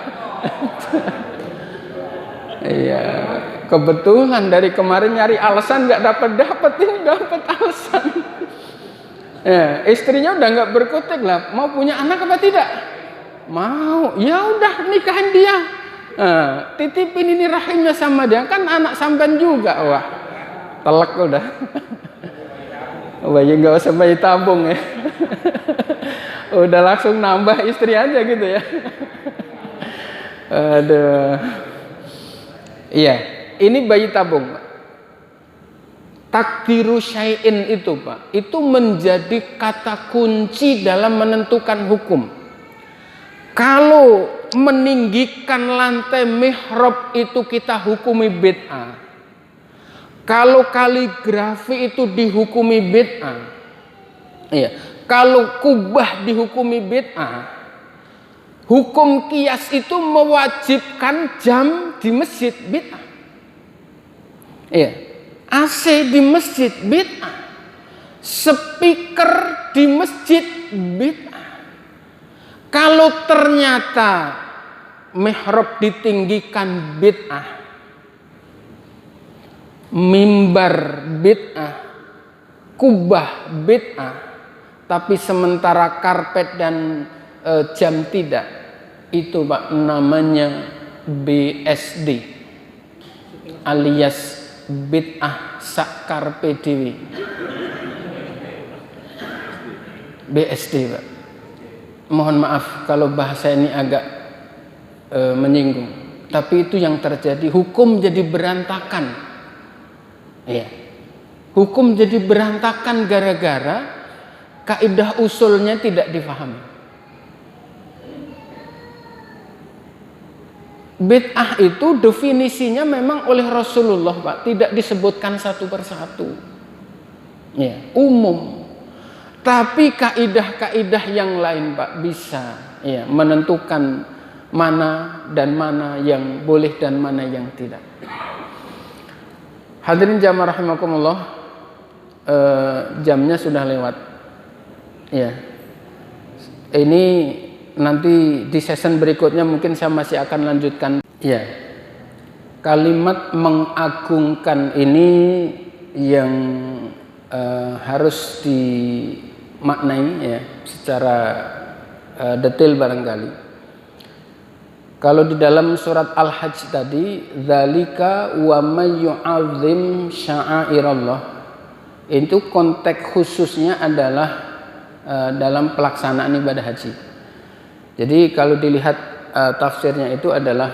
Iya, kebetulan dari kemarin nyari alasan nggak dapat ini dapat alasan. Ya, istrinya udah nggak berkutik lah, mau punya anak apa tidak? Mau, ya udah nikahin dia. Titipin ini rahimnya sama dia, kan anak sampean juga. Wah, telak udah. Bayi nggak usah bayi tabung ya. Udah langsung nambah istri aja gitu ya. Aduh. Iya, ini bayi tabung, Pak. Takdiru syai'in itu, Pak, itu menjadi kata kunci dalam menentukan hukum. Kalau meninggikan lantai mihrab itu kita hukumi bid'ah. Kalau kaligrafi itu dihukumi bid'ah. Iya. Kalau kubah dihukumi bid'ah. Hukum qiyas itu mewajibkan jam di masjid bid'ah. Iya. AC di masjid bid'ah. Speaker di masjid bid'ah. Kalau ternyata mihrab ditinggikan bid'ah, mimbar bid'ah, kubah bid'ah, tapi sementara karpet dan jam tidak, itu Pak namanya BSD alias bid'ah sakarpe dewi. BSD, Pak. Mohon maaf kalau bahasa ini agak menyinggung, tapi itu yang terjadi. Hukum jadi berantakan. Ya. Hukum jadi berantakan gara-gara kaidah usulnya tidak difahami. Bid'ah itu definisinya memang oleh Rasulullah, Pak, tidak disebutkan satu persatu. Ya, umum. Tapi kaidah-kaidah yang lain, Pak, bisa ya menentukan mana dan mana yang boleh dan mana yang tidak. Hadirin jamaah rahimakumullah, jamnya sudah lewat. Ya. Ini nanti di season berikutnya mungkin saya masih akan lanjutkan. Ya. Kalimat mengagungkan ini yang harus dimaknai ya secara detail barangkali. Kalau di dalam surat Al-Hajj tadi, dzalika wa may yu'azzim sya'airallah, itu konteks khususnya adalah dalam pelaksanaan ibadah haji. Jadi kalau dilihat tafsirnya itu adalah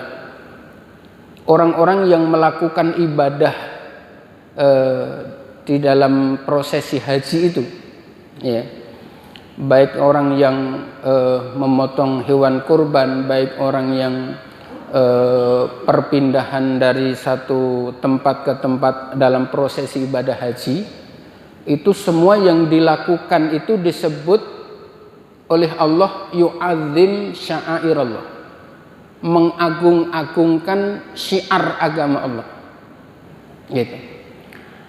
orang-orang yang melakukan ibadah di dalam prosesi haji itu, ya, baik orang yang memotong hewan kurban, baik orang yang perpindahan dari satu tempat ke tempat dalam prosesi ibadah haji, itu semua yang dilakukan itu disebut oleh Allah yu'azzim sya'airallah, mengagung-agungkan syiar agama Allah, gitu.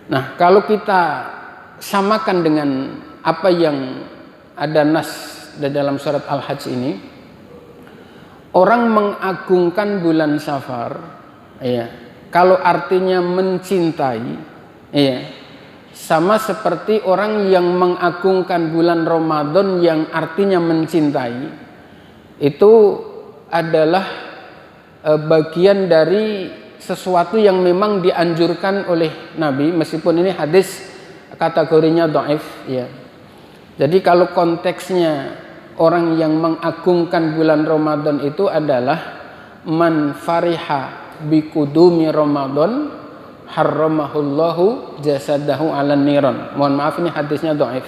Nah, kalau kita samakan dengan apa yang ada nas di dalam surat Al-Hajj ini, orang mengagungkan bulan Safar, ya, kalau artinya mencintai, ya, sama seperti orang yang mengagungkan bulan Ramadan yang artinya mencintai, itu adalah bagian dari sesuatu yang memang dianjurkan oleh Nabi, meskipun ini hadis kategorinya dhaif, ya. Jadi kalau konteksnya orang yang mengagungkan bulan Ramadan itu adalah man fariha biqudumi Ramadan harramahullahu jasadahu 'alan niran. Mohon maaf, ini hadisnya dhaif.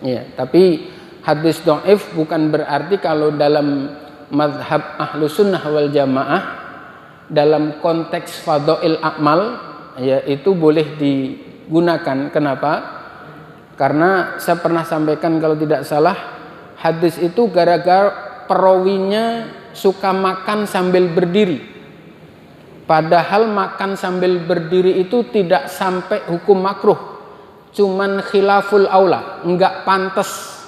Ya, tapi hadis dhaif bukan berarti kalau dalam mazhab Ahlussunnah wal Jamaah dalam konteks fadhail a'mal, ya, itu boleh digunakan. Kenapa? Karena saya pernah sampaikan kalau tidak salah, hadis itu gara-gara perawinya suka makan sambil berdiri. Padahal makan sambil berdiri itu tidak sampai hukum makruh, cuman khilaful aula, enggak pantas.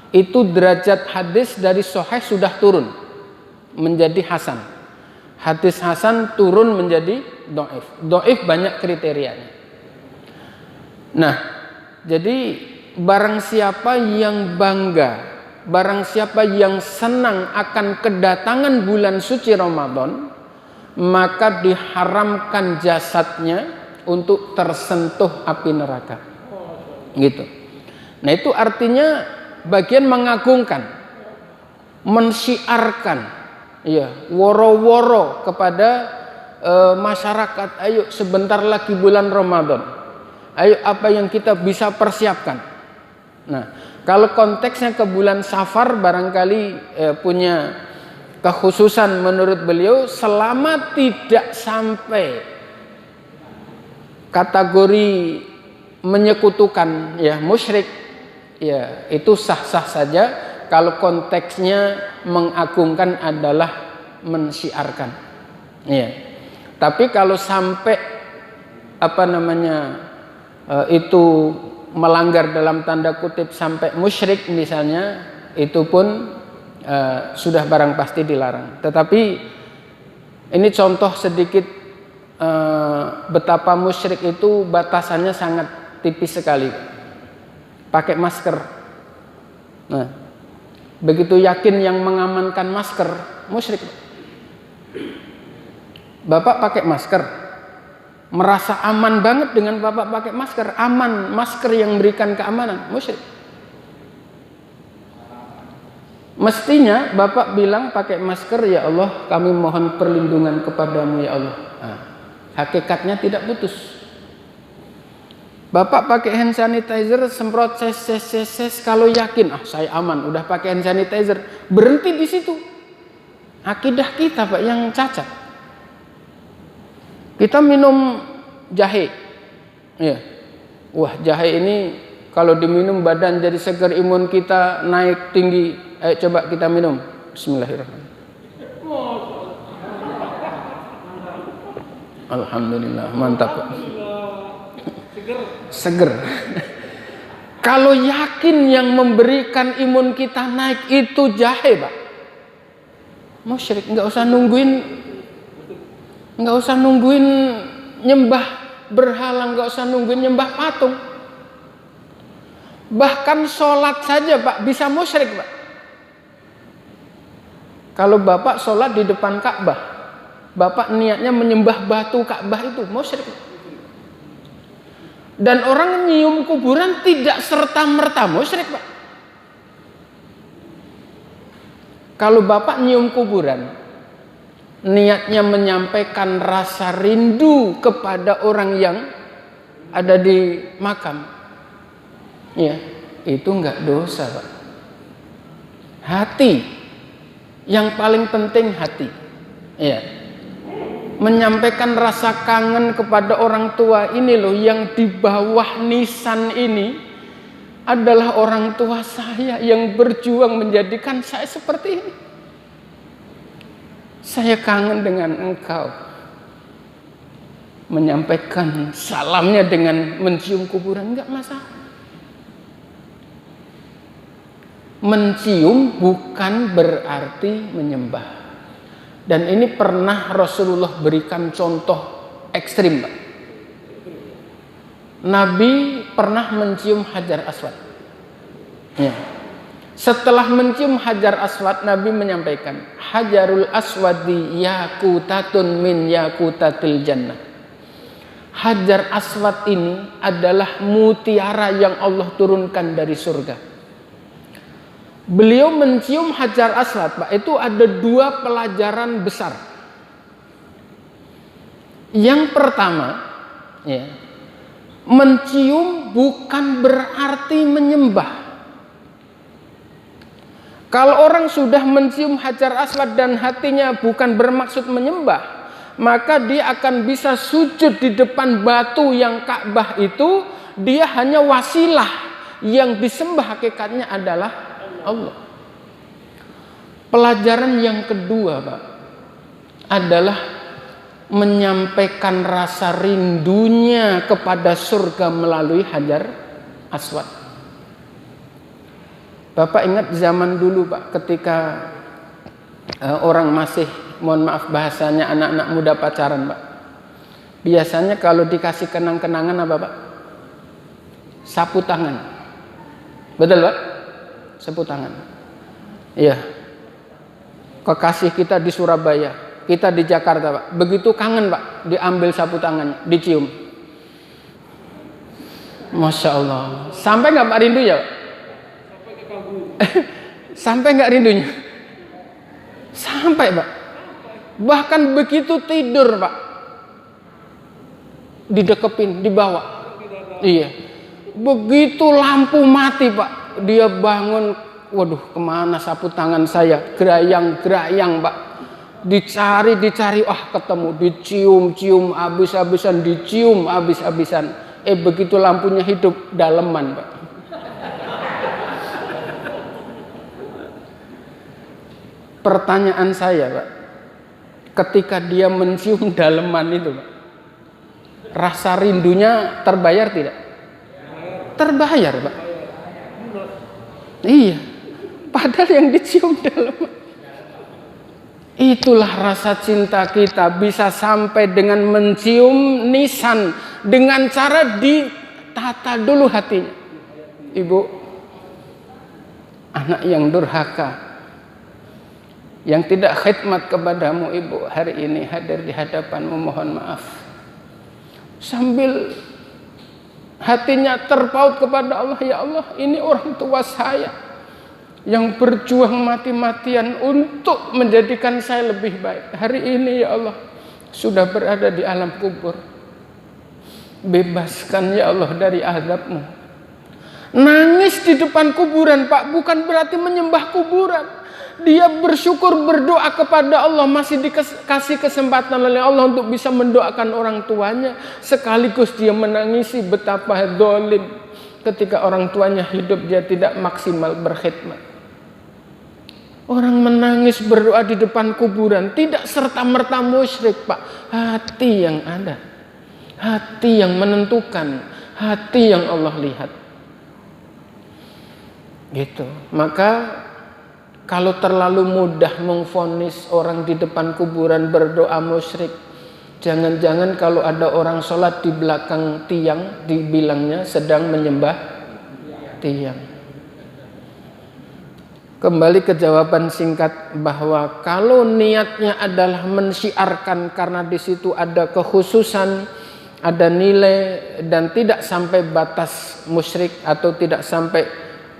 Itu derajat hadis dari sahih sudah turun menjadi hasan. Hadis hasan turun menjadi dhaif. Dhaif banyak kriterianya. Nah, jadi barang siapa yang bangga, barang siapa yang senang akan kedatangan bulan suci Ramadan, maka diharamkan jasadnya untuk tersentuh api neraka. Gitu. Nah, itu artinya bagian mengagungkan, mensyiarkan, ya, woro-woro kepada masyarakat. Ayo sebentar lagi bulan Ramadan. Ayo apa yang kita bisa persiapkan. Nah, kalau konteksnya ke bulan Safar barangkali punya kekhususan menurut beliau, selama tidak sampai kategori menyekutukan, ya, musyrik, ya, itu sah-sah saja kalau konteksnya mengagungkan adalah mensyiarkan. Ya. Tapi kalau sampai itu melanggar dalam tanda kutip sampai musyrik misalnya, itu pun sudah barang pasti dilarang. Tetapi ini contoh sedikit betapa musyrik itu batasannya sangat tipis sekali. Pakai masker. Nah, begitu yakin yang mengamankan masker, musyrik. Bapak pakai masker, merasa aman banget dengan Bapak pakai masker, aman, masker yang memberikan keamanan, musyrik. Mestinya Bapak bilang pakai masker, ya Allah, kami mohon perlindungan kepadamu, ya Allah. Nah, hakikatnya tidak putus. Bapak pakai hand sanitizer, semprot ses, kalau yakin, saya aman, udah pakai hand sanitizer, berhenti di situ. Akidah kita, Pak, yang cacat. Kita minum jahe, ya, wah, jahe ini kalau diminum badan jadi segar, imun kita naik tinggi. Ayo coba kita minum. Bismillahirrahmanirrahim. Alhamdulillah, mantap, Pak. Seger. Kalau yakin yang memberikan imun kita naik itu jahe, Pak, musyrik. Nggak usah nungguin nyembah berhala, nggak usah nungguin nyembah patung. Bahkan sholat saja, Pak, bisa musyrik, Pak. Kalau Bapak sholat di depan Ka'bah, Bapak niatnya menyembah batu Ka'bah, itu musyrik. Dan orang nyium kuburan tidak serta-merta musyrik, Pak. Kalau Bapak nyium kuburan, niatnya menyampaikan rasa rindu kepada orang yang ada di makam, ya, itu enggak dosa, Pak. Hati, yang paling penting hati, ya. Menyampaikan rasa kangen kepada orang tua ini loh, yang di bawah nisan ini adalah orang tua saya yang berjuang menjadikan saya seperti ini. Saya kangen dengan engkau. Menyampaikan salamnya dengan mencium kuburan, enggak masalah. Mencium bukan berarti menyembah. Dan ini pernah Rasulullah berikan contoh ekstrim, Pak. Nabi pernah mencium Hajar Aswad. Ya. Setelah mencium Hajar Aswad, Nabi menyampaikan, Hajarul Aswadi yakutatun min yakutatil jannah. Hajar Aswad ini adalah mutiara yang Allah turunkan dari surga. Beliau mencium Hajar Aswad, Pak, itu ada 2 pelajaran besar. Yang pertama, ya, mencium bukan berarti menyembah. Kalau orang sudah mencium Hajar Aswad dan hatinya bukan bermaksud menyembah, maka dia akan bisa sujud di depan batu yang Ka'bah itu. Dia hanya wasilah, yang disembah hakikatnya adalah Allah. Pelajaran yang kedua, Pak, adalah menyampaikan rasa rindunya kepada surga melalui Hajar Aswad. Bapak ingat zaman dulu, Pak, ketika orang masih, mohon maaf bahasanya, anak-anak muda pacaran, Pak. Biasanya kalau dikasih kenang-kenangan apa, Pak? Sapu tangan. Betul, Pak? Sapu tangan. Iya. Kekasih kita di Surabaya, kita di Jakarta, Pak. Begitu kangen, Pak, diambil sapu tangannya, dicium. Masya Allah. Sampai nggak Pak rindu ya, Pak? Sampai nggak rindunya? Sampai, Pak. Bahkan begitu tidur, Pak, didekepin, dibawa. Iya. Begitu lampu mati, Pak, dia bangun, waduh, kemana sapu tangan saya? Gerayang-gerayang, Pak. Dicari, ketemu, dicium-cium habis-habisan, dicium habis-habisan. Begitu lampunya hidup, daleman, Pak. Pertanyaan saya, Pak, ketika dia mencium daleman itu, Pak, rasa rindunya terbayar tidak? Terbayar, Pak. Iya, padahal yang dicium daleman. Itulah rasa cinta kita, bisa sampai dengan mencium nisan dengan cara ditata dulu hatinya. Ibu, anak yang durhaka, yang tidak khidmat kepadamu, Ibu, hari ini hadir di hadapanmu, mohon maaf. Sambil hatinya terpaut kepada Allah, ya Allah, ini orang tua saya yang berjuang mati-matian untuk menjadikan saya lebih baik. Hari ini, ya Allah, sudah berada di alam kubur. Bebaskan, ya Allah, dari azab-Mu. Nangis di depan kuburan, Pak, bukan berarti menyembah kuburan. Dia bersyukur, berdoa kepada Allah, masih dikasih kesempatan oleh Allah untuk bisa mendoakan orang tuanya. Sekaligus dia menangisi betapa zalim ketika orang tuanya hidup, dia tidak maksimal berkhidmat. Orang menangis berdoa di depan kuburan tidak serta-merta musyrik, Pak. Hati yang ada, hati yang menentukan, hati yang Allah lihat. Gitu. Maka kalau terlalu mudah memvonis orang di depan kuburan berdoa musyrik, jangan-jangan kalau ada orang sholat di belakang tiang, dibilangnya sedang menyembah tiang. Kembali ke jawaban singkat, bahwa kalau niatnya adalah mensyiarkan karena di situ ada kekhususan, ada nilai, dan tidak sampai batas musyrik atau tidak sampai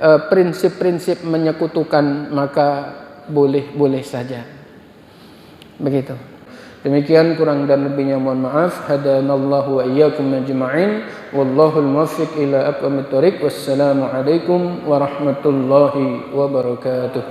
prinsip-prinsip menyekutukan, maka boleh-boleh saja. Begitu. Demikian, kurang dan lebihnya mohon maaf. Hadanallahu wa iyyakum ajma'in. Wallahul muwaffiq ila aqwamit thoriq. Wassalamu alaikum warahmatullahi wabarakatuh.